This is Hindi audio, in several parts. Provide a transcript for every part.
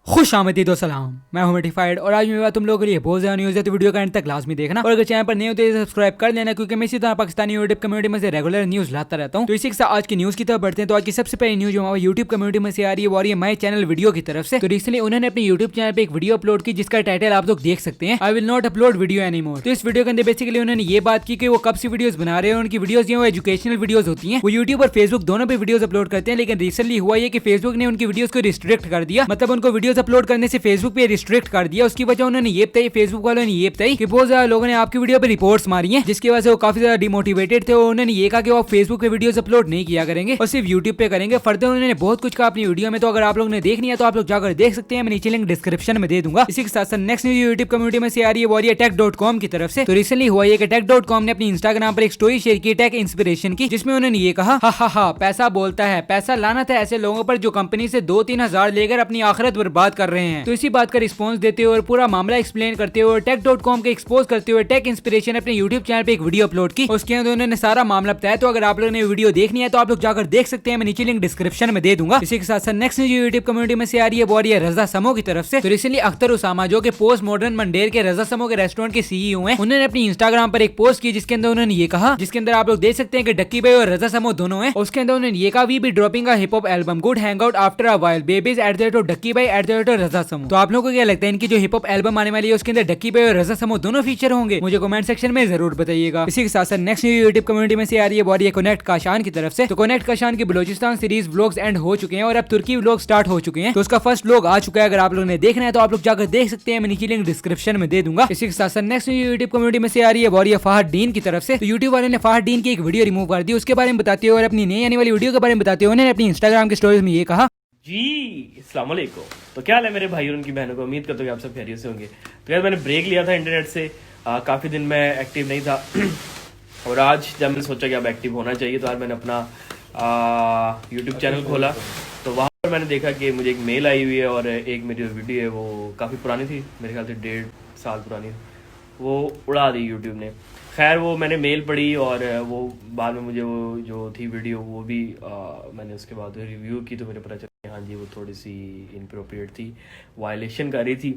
खुश आमदीद सलाम, मैं हूं मेटिफाइड और आज मेरे पास तुम लोगों के लिए बहुत ज्यादा न्यूज़ है, तो वीडियो का एंड तक लाजमी देखना। और अगर चैनल पर नए हो तो सब्सक्राइब कर लेना, क्योंकि मैं इसी तरह पाकिस्तानी यूट्यूब कम्युनिटी में से रेगुलर न्यूज़ लाता रहता हूं। तो इसी के साथ आज की न्यूज़ की तरफ बढ़ते हैं। तो आज की सबसे पहली न्यूज़ हमारे यूट्यूब कम्युनिटी में से आ रही है, वो ये माई चैनल वीडियो की तरफ से। तो रिसेंटली उन्होंने अपने यूट्यूब चैनल पर एक वीडियो अपलोड की, जिसका टाइटल आप लोग देख सकते हैं, I will not upload video anymore. तो इस वीडियो के अंदर बेसिकली उन्होंने ये बात की कि वो कब से वीडियोस बना रहे हैं। उनकी वीडियोस जो है एजुकेशनल वीडियोस होती हैं। वो यूट्यूब और फेसबुक दोनों पे वीडियोस अपलोड करते हैं, लेकिन रिसेंटली हुआ ये कि फेसबुक ने उनकी वीडियोस को रिस्ट्रिक्ट कर दिया। मतलब उनको वीडियोस अपलोड करने से फेसबुक पे रिस्ट्रिक्ट कर दिया। उसकी वजह उन्होंने ये बताई, फेसबुक वालों ने ये बताई कि बहुत ज्यादा लोगों ने आपकी वीडियो पे रिपोर्ट्स मारी हैं, जिसकी वजह से वो काफी ज्यादा डिमोटिवेटेड थे। उन्होंने ये कहा कि वो फेसबुक पे वीडियोस अपलोड नहीं किया करेंगे और सिर्फ यूट्यूब पे करेंगे। फर्दर उन्होंने बहुत कुछ कहा अपनी वीडियो में। तो अगर आप लोग ने देखनी है तो आप लोग जाकर देख सकते हैं, मैं नीचे लिंक डिस्क्रिप्शन में दे दूंगा। इसी के साथ साथ नेक्स्ट न्यूज़ यूट्यूब कम्युनिटी में से आ रही है, वो tech.com की तरफ से। तो रिसेंटली हुआ ये कि tech.com ने अपनी इंस्टाग्राम पर एक स्टोरी शेयर की टेक इंस्पिरेशन की, जिसमें उन्होंने ये कहा, हा पैसा बोलता है, पैसा लानत है ऐसे लोगों पर जो कंपनी से 2-3 हजार लेकर अपनी आखिरत बर्बाद कर रहे हैं। तो इसी बात का रिस्पॉन्स देते हुए और पूरा मामला एक्सप्लेन करते हुए tech.com के एक्सपोज करते हुए टेक इंस्पिरेशन अपने यूट्यूब चैनल पे एक वीडियो अपलोड की। उसके अंदर उन्होंने सारा मामला बताया। तो अगर आप लोगों ने वीडियो देखनी है तो आप लोग जाकर देख सकते हैं, मैं नीचे लिंक डिस्क्रिप्शन में दे दूंगा। इसी के साथ साथ नेक्स्ट न्यूज़ यूट्यूब कम्युनिटी में से आ रही है, वो रजा समो की तरफ से। तो रिसेंटली अख्तर उसामा, जो कि पोस्ट मॉडर्न मंडेर के रजा समो के रेस्टोरेंट के सीईओ हैं, उन्होंने अपनी इंस्टाग्राम पर एक पोस्ट की, जिसके अंदर उन्होंने ये कहा, जिसके अंदर आप लोग देख सकते हैं कि डक्की भाई और रजा समो दोनों हैं। उसके अंदर उन्होंने ये कहा, we be dropping a hip hop album, good hang out after a while, babies at the rate of Ducky भाई at the rate of Raza Samo. तो आप लोगों को क्या लगता है, इनकी जो हिप हॉप एल्बम आने वाली है उसके अंदर डक्की भाई और रजा समो दोनों फीचर होंगे? मुझे कमेंट सेक्शन में जरूर बताइएगा। इसी के साथ साथ नेक्स्ट यूट्यूब कम्युनिटी में से आ रही है, वो कनेक्ट काशान की तरफ से। तो कनेक्ट काशान की बलोचिस्तान सीरीज व्लॉग्स एंड हो चुके हैं और अब तुर्की व्लॉग स्टार्ट हो चुके हैं। तो उसका फर्स्ट व्लॉग आ चुका है। अगर आप लोगों ने देखना है तो आप लोग जाकर देख सकते हैं, मैं नीचे लिंक डिस्क्रिप्शन में दे दूंगा। इसी के साथ साथ नेक्स्ट यूट्यूब कम्युनिटी में से आ रही है, वो फहद डीन की तरफ से। तो यूट्यूब वाले ने फहद डीन की एक वीडियो रिमूव कर दी। उसके बारे में बताते हुए और अपनी नई आने वाली वीडियो के बारे में बताते हुए उन्होंने अपनी इंस्टाग्राम की स्टोरीज में ये कहा, जी अस्सलाम वालेकुम। तो क्या हाल है मेरे भाई और उनकी बहनों को, उम्मीद करता हूँ कि आप सब खैरियत से होंगे। तो यार मैंने ब्रेक लिया था इंटरनेट से, काफ़ी दिन मैं एक्टिव नहीं था और आज जब मैंने सोचा कि अब एक्टिव होना चाहिए, तो आज मैंने अपना यूट्यूब चैनल खोला। तो वहाँ पर मैंने देखा कि मुझे एक मेल आई हुई है और एक मेरी जो वीडियो है वो काफ़ी पुरानी थी, मेरे ख्याल से 1.5 साल पुरानी, वो उड़ा दी यूट्यूब ने। खैर वो मैंने मेल पढ़ी और वो बाद में मुझे वो जो थी वीडियो वो भी मैंने उसके बाद रिव्यू की, तो मुझे पता चला हाँ जी वो थोड़ी सी इनप्रोप्रिएट थी, वायलेशन कर रही थी,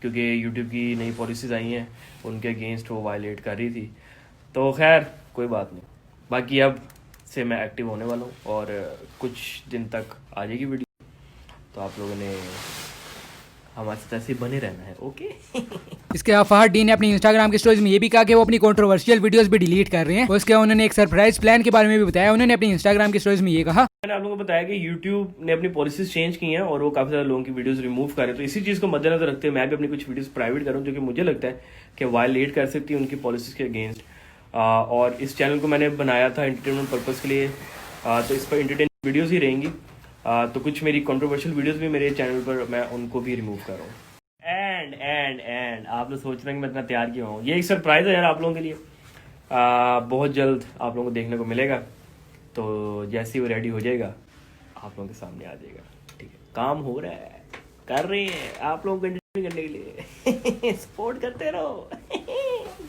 क्योंकि यूट्यूब की नई पॉलिसीज़ आई हैं उनके अगेंस्ट वो वायलेट कर रही थी। तो खैर कोई बात नहीं, बाकी अब से मैं एक्टिव होने वाला हूँ और कुछ दिन तक आ जाएगी वीडियो, तो आप लोगों ने हमारे साथ ऐसे बने रहना है, ओके। इसके अलावा फहद डीन ने अपनी इंस्टाग्राम की स्टोरीज में ये भी कहा कि वो अपनी कंट्रोवर्शियल वीडियोस भी डिलीट कर रहे हैं। उसके बाद उन्होंने एक सरप्राइज प्लान के बारे में भी बताया। उन्होंने अपनी इंस्टाग्राम की स्टोरीज में ये कहा, मैंने आप लोगों को बताया कि YouTube ने अपनी पॉलिसीज चेंज की हैं और वो काफ़ी ज़्यादा लोगों की वीडियोस रिमूव कर रहे हैं। तो इसी चीज़ को मद्देनजर रखते हुए मैं भी अपनी कुछ वीडियोस प्राइवेट करूँ, जो कि मुझे लगता है कि वायलेट कर सकती है उनकी पॉलिसीज के अगेंस्ट। और इस चैनल को मैंने बनाया था एंटरटेनमेंट पर्पज़ के लिए, तो इस पर एंटरटेनमेंट वीडियोज़ ही रहेंगी। तो कुछ मेरी कंट्रोवर्शियल वीडियोज़ भी मेरे चैनल पर मैं उनको भी रिमूव कर रहा हूँ। एंड आप लोग सोच रहे हैं कि मैं इतना तैयार क्यों हूँ, ये एक सरप्राइज़ है यार आप लोगों के लिए। बहुत जल्द आप लोगों को देखने को मिलेगा, तो जैसे ही वो रेडी हो जाएगा आप लोगों के सामने आ जाएगा, ठीक है। काम हो रहा है, कर रहे हैं आप लोगों को एंटरटेन करने के लिए सपोर्ट करते रहो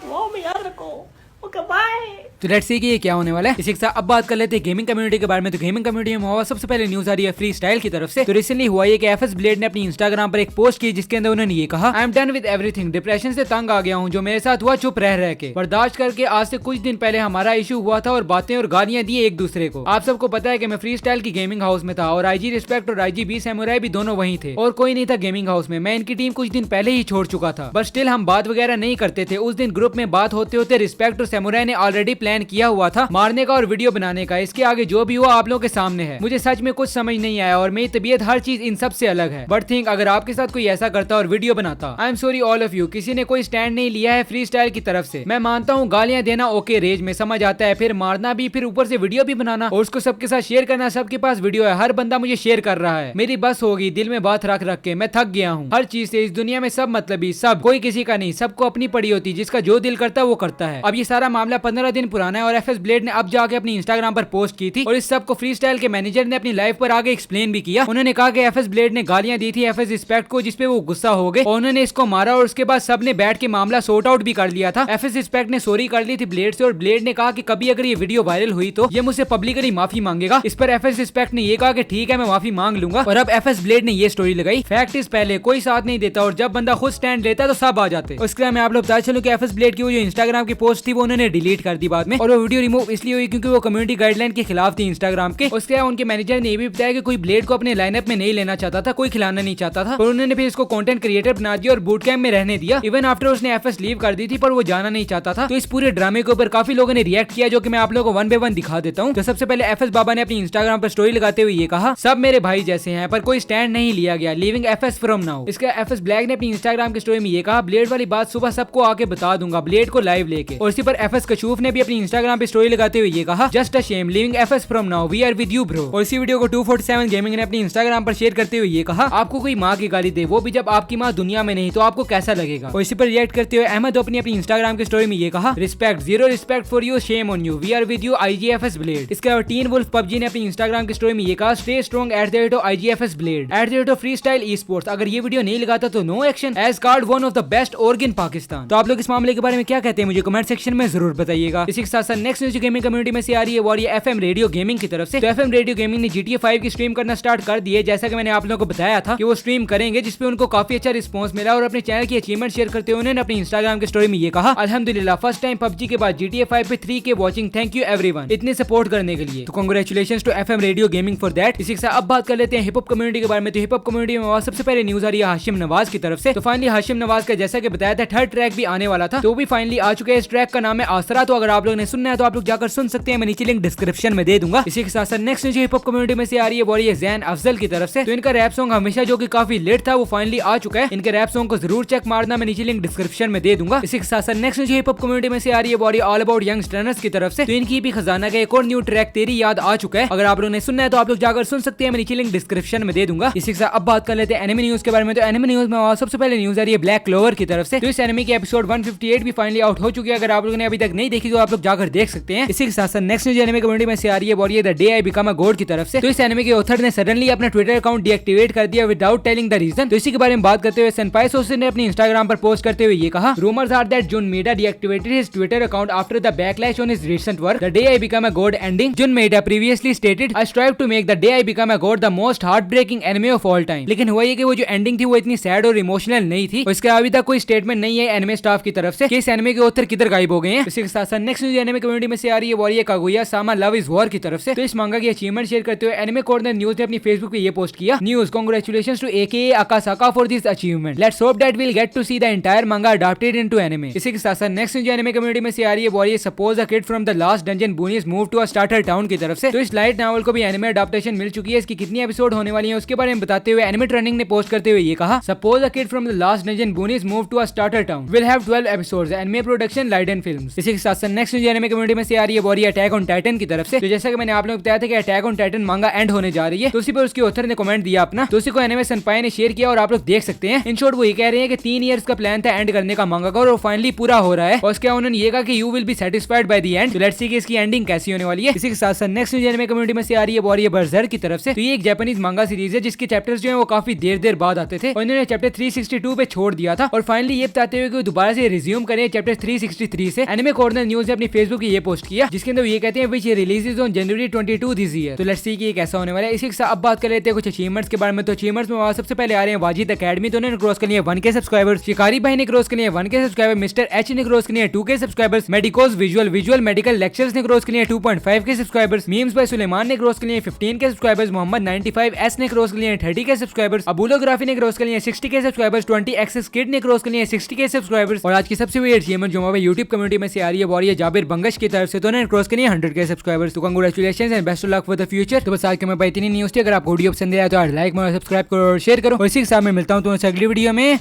वो में याद रखो, ओके बाय। तो लेट्स सी कि ये क्या होने वाला है। इसी के साथ अब बात कर लेते हैं गेमिंग कम्युनिटी के बारे में। तो गेमिंग कम्युनिटी में हुआ सबसे पहले न्यूज आ रही है फ्री स्टाइल की तरफ से। तो रिसेंटली हुआ ये कि एफएस ब्लेड ने अपनी इंस्टाग्राम पर एक पोस्ट की, जिसके अंदर उन्होंने ये कहा, I am done with everything, depression से तंग आ गया हूँ, जो मेरे साथ हुआ चुप रह के बर्दाश्त करके। आज से कुछ दिन पहले हमारा इशू हुआ था और बातें और गालियां दी एक दूसरे को। आप सबको पता है कि मैं फ्री स्टाइल की गेमिंग हाउस में था और आईजी रिस्पेक्ट और आईजी बी सैमुराई भी दोनों वहीं थे और कोई नहीं था गेमिंग हाउस में। मैं इनकी टीम कुछ दिन पहले ही छोड़ चुका था, बट स्टिल हम बात वगैरह नहीं करते थे। उस दिन ग्रुप में बात होते होते रिस्पेक्ट और सैमुराई ने ऑलरेडी प्लान किया हुआ था मारने का और वीडियो बनाने का। इसके आगे जो भी हुआ आप लोगों के सामने है। मुझे सच में कुछ समझ नहीं आया और मेरी तबीयत हर चीज इन सब से अलग है। बट थिंक अगर आपके साथ कोई ऐसा करता और वीडियो बनाता, I am sorry all of you. किसी ने कोई स्टैंड नहीं लिया है फ्री स्टाइल की तरफ से। मैं मानता हूँ गालियां देना ओके, रेज में समझ आता है, फिर मारना भी, फिर ऊपर से वीडियो भी बनाना और उसको सबके साथ शेयर करना। सबके पास वीडियो है, हर बंदा मुझे शेयर कर रहा है। मेरी बस होगी, दिल में बात रख रख के मैं थक गया हूँ हर चीज से। इस दुनिया में सब मतलबी, सब कोई किसी का नहीं, सबको अपनी पड़ी होती, जिसका जो दिल करता है वो करता है। अब ये सारा मामला 15 दिन पुराना है और एफएस ब्लेड ने अब जाके अपनी इंस्टाग्राम पर पोस्ट की थी और इस सब को फ्री स्टाइल के मैनेजर ने अपनी लाइफ पर आगे एक्सप्लेन भी किया। उन्होंने कहा कि एफएस ब्लेड ने गालियां दी थी एफएस रिस्पेक्ट को, जिसपे वो गुस्सा हो गए और उन्होंने इसको मारा और उसके बाद सबने बैठ के मामला सॉर्ट आउट भी कर लिया था। एफएस रिस्पेक्ट ने सॉरी कर ली थी ब्लेड से और ब्लेड ने कहा कि कभी अगर ये वीडियो वायरल हुई तो ये मुझसे पब्लिकली माफी मांगेगा। इस पर एफएस रिस्पेक्ट ने ये कहा कि ठीक है मैं माफी मांग लूंगा। और अब एफएस ब्लेड ने ये स्टोरी लगाई, फैक्ट इज पहले कोई साथ नहीं देता और जब बंदा खुद स्टैंड लेता है तो सब आ जाते हैं। उसके बाद मैं आप लोग बता चलूं कि एफएस ब्लेड की वो जो इंस्टाग्राम की पोस्ट थी वो उन्होंने डिलीट कर दी बाद में, और वो वीडियो रिमूव इसलिए हुई क्योंकि वो कम्युनिटी गाइडलाइन के खिलाफ थी इंस्टाग्राम के। उसके बाद उनके मैनेजर ने ये भी बताया कि कोई ब्लेड को अपने लाइनअप में नहीं लेना चाहता था, कोई खिलाना नहीं चाहता था, और उन्होंने फिर इसको कंटेंट क्रिएटर बना दिया और बूट कैंप में रहने दिया। इवन आफ्टर उसने एफएस लीव कर दी थी पर वो जाना नहीं चाहता था। तो इस पूरे ड्रामे के ऊपर काफी लोगों ने रिएक्ट किया जो कि मैं आप लोगों को वन बाय वन दिखा देता हूँ। तो सबसे पहले एफएस बाबा ने अपनी इंस्टाग्राम पर स्टोरी लगाते हुए ये कहा, सब मेरे भाई जैसे हैं पर कोई स्टैंड नहीं लिया गया, लीविंग एफएस फ्रॉम नाउ। इसके एफएस ब्लैक ने अपनी इंस्टाग्राम की स्टोरी में ये कहा, ब्लेड वाली बात सुबह सबको आके बता दूंगा, ब्लेड को लाइव लेके। और इसी पर एफएस कशूफ ने भी अपनी इंस्टाग्राम पे स्टोरी लगाते हुए ये कहा, just a shame, leaving FS from now, we are with you bro. और इसी वीडियो को 247 गेमिंग ने अपनी इंस्टाग्राम पर शेयर करते हुए ये कहा, आपको कोई माँ की गाली दे, वो भी जब आपकी माँ दुनिया में नहीं, तो आपको कैसा लगेगा। और इसी पर रिएक्ट करते हुए अहमद अपनी इंस्टाग्राम की स्टोरी में ये कहा, respect, zero respect for you, shame on you, we are with you IGFS blade. इसके अलावा टीन वुल्फ पबजी ने अपनी इंस्टाग्राम की स्टोरी में ये कहा, stay strong at the rate of IGFS blade, at the rate of free style esports. अगर ये वीडियो नहीं लगाता तो no action, edge card one of the best org in Pakistan. तो आप लोग इस मामले के बारे में क्या कहते हैं मुझे कमेंट सेक्शन में जरूर बताइएगा। इसी के साथ साथ नेक्स्ट न्यूज गेमिंग कम्युनिटी में से आ रही है और ये एफएम रेडियो गेमिंग की तरफ से। तो एफएम रेडियो गेमिंग ने GTA 5 की स्ट्रीम करना स्टार्ट कर दी है, जैसा कि मैंने आप लोगों को बताया था कि वो स्ट्रीम करेंगे, जिसपे उनको काफी अच्छा रिस्पांस मिला। और अपने चैनल की अचीवमेंट शेयर करते हुए उन्होंने अपनी इंस्टाग्राम की स्टोरी में ये कहा, अल्हम्दुलिल्लाह फर्स्ट टाइम PUBG के बाद GTA 5 पे 3K watching, thank you everyone इतने सपोर्ट करने के लिए। तो congratulations to FM radio gaming for that. इसी के साथ अब बात कर लेते हैं हिप हॉप कम्युनिटी के बारे में। तो हिप हॉप कम्युनिटी में सबसे पहले न्यूज आ रही है हाशिम नवाज की तरफ से। तो फाइनली हाशिम नवाज का जैसा कि बताया था थर्ड ट्रैक भी आने वाला था, तो भी फाइनली आ चुका है। इस ट्रैक का नाम है आसरा। तो अगर आप लोग ने सुनना है तो आप लोग जाकर सुन सकते हैं, मैं नीचे लिंक डिस्क्रिप्शन में दे दूंगा। इसी के साथ साथ next news hip hop community में से आ रही है वो ये जैन अफजल की तरफ से। तो इनका रैप सॉन्ग हमेशा जो कि काफी लेट था वो फाइनली आ चुका है। इनके रैप सॉन्ग को जरूर चेक मारना, मैं नीचे लिंक डिस्क्रिप्शन में दे दूंगा। इसी के साथ साथ next news hip hop community में से आ रही है वो ऑल अबाउट यंग स्टर्नर्स की तरफ से। तो इनकी भी खजाना का एक और न्यू ट्रैक तेरी याद आ चुका है। अगर आप लोगों ने सुनना है तो आप लोग जाकर सुन सकते हैं, मैं नीचे लिंक डिस्क्रिप्शन में दे दूंगा। इसी के साथ अब बात कर लेते हैं एनिमे न्यूज के बारे में। तो एनिमे न्यूज में सबसे पहले न्यूज आ रही है ब्लैक क्लोवर की तरफ से। तो इस एनिमे की एपिसोड 158 भी फाइनली आउट हो चुकी है। अगर आप लोगों ने अभी तक नहीं देखी तो आप लोग जाकर देख सकते हैं। इसी के साथ साथ नेक्स्ट न्यूज एनिमे कम्युनिटी में से आ रही है वो the day I become a God की तरफ से। तो इस एनिमे के ऑथर ने सडनली अपना ट्विटर अकाउंट डीएक्टिवेट कर दिया विदाउट टेलिंग द रीजन। तो इसी के बारे में बात करते हुए सेनपाई सोर्सेज ने अपनी इंस्टाग्राम पर पोस्ट करते हुए ये कहा, rumours are that Jun Maeda deactivated his Twitter account after the backlash on his recent work the day I become a god ending. Jun Maeda previously stated I strive to make the day I become a god the most heartbreaking anime of all time. लेकिन हुआ ये कि वो जो एंडिंग थी वो इतनी सैड और इमोशनल नहीं थी। इसके अभी तक कोई स्टेटमेंट नहीं है एनिमे स्टाफ की तरफ से कि इस एनिमे के ऑथर किधर गायब हो गए हैं। इसी के साथ साथ नेक्स्ट न्यूज एनिमे कम्युनिटी में से आ रही है वो Kaguya Sama love is war की तरफ से। तो इस मांगा की अचीवमेंट शेयर करते हुए एनिमे कॉर्नर न्यूज ने अपनी फेसबुक पे ये पोस्ट किया, news congratulations to AKA Akasaka for this achievement, let's hope that will get to see the entire manga adopted into anime. इसी के साथ साथ नेक्स्ट न्यूज एनिमे कम्युनिटी में से आ रही है वो suppose a kid from the last dungeon boonies move to a starter town की तरफ से। तो इस लाइट नॉवल को भी एनिमे अडॉप्टेशन मिल चुकी है। इसकी कितनी एपिसोड होने वाली है उसके बारे में बताते हुए एनिमे ट्रेंडिंग ने पोस्ट करते हुए ये कहा, suppose a kid from the last dungeon boonies move to a starter town will have 12 episodes anime production Liden Films. इसी के साथ साथ नेक्स्ट न्यूज एनिमे कम्युनिटी में से आ रही है वो अटैक ऑन टाइटन की तरफ से। तो जैसा कि मैंने आप लोगों को बताया था कि अटैक ऑन टाइटन मांगा एंड होने जा रही है, तो उसी पर उसके ऑथर ने कमेंट दिया अपना, तो उसी को एनिमे सनपाई ने शेयर किया और आप लोग देख सकते हैं। इन शॉर्ट वो ये कह रहे हैं कि 3 इयर्स का प्लान था एंड करने का मांगा का और फाइनली पूरा हो रहा है। और उसके उन्होंने ये कहा कि you will be satisfied by the end. तो लेट्स सी कि इसकी एंडिंग कैसी होने वाली है। इसी के साथ साथ नेक्स्ट न्यूज एनिमे कम्युनिटी में से आ रही है वो बर्जर की तरफ से। तो ये एक जापानीज मांगा सीरीज है जिसके चैप्टर्स जो है वो काफी देर बाद आते थे और इन्होंने चैप्टर 362 पे छोड़ दिया था और फाइनली ये बताते हुए कि दोबारा से रिज्यूम करें चैप्टर 363 से। एनिमे कॉर्नर न्यूज ने अपनी फेसबुक पे ये पोस्ट किया जिसके अंदर ये कहते हैं which releases on January 22 this year. तो लेट्स सी कि ये कैसा होने वाला है। इसी के साथ अब बात कर लेते हैं कुछ अचीवमेंट्स के बारे में। तो अचीवमेंट्स में सबसे पहले आ रहे हैं वाजिद एकेडमी, तो उन्होंने क्रॉस कर लिया 1K सब्सक्राइबर्स। शिकारी भाई ने क्रॉस कर लिया 1K सब्सक्राइबर। मिस्टर एच ने क्रॉस कर लिया 2K subscribers. Medicos visual medical lectures ने क्रॉस कर लिया 2.5K subscribers. Memes bye Suleman ने क्रॉस कर लिया 15K सब्सक्राइबर्स। मोहम्मद 95S ने क्रॉस कर लिया 30K सब्सक्राइबर्स। अबुलोग्राफी ने क्रॉस कर लिया 60K सब्सक्राइबर्स। 20X किड ने क्रॉस कर लिया 60K सब्सक्राइबर्स। और आज की सबसे बड़ी अचीवमेंट जो हमारे YouTube कम्युनिटी में से आ रही है वो जाबिर बंगश की तरफ से, तो उन्होंने क्रॉस कर लिया 100K सब्सक्राइबर्स। तो congratulations and best of luck for the future. तो बस आज के मैं इतनी न्यूज़ थी। अगर आपको वीडियो पसंद आया तो लाइक करो, सब्सक्राइब करो और शेयर करो। और इसी के साथ मैं मिलता हूँ तो अगली वीडियो में।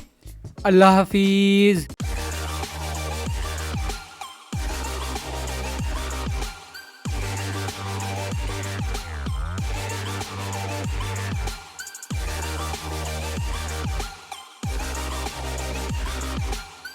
अल्लाह हाफिज।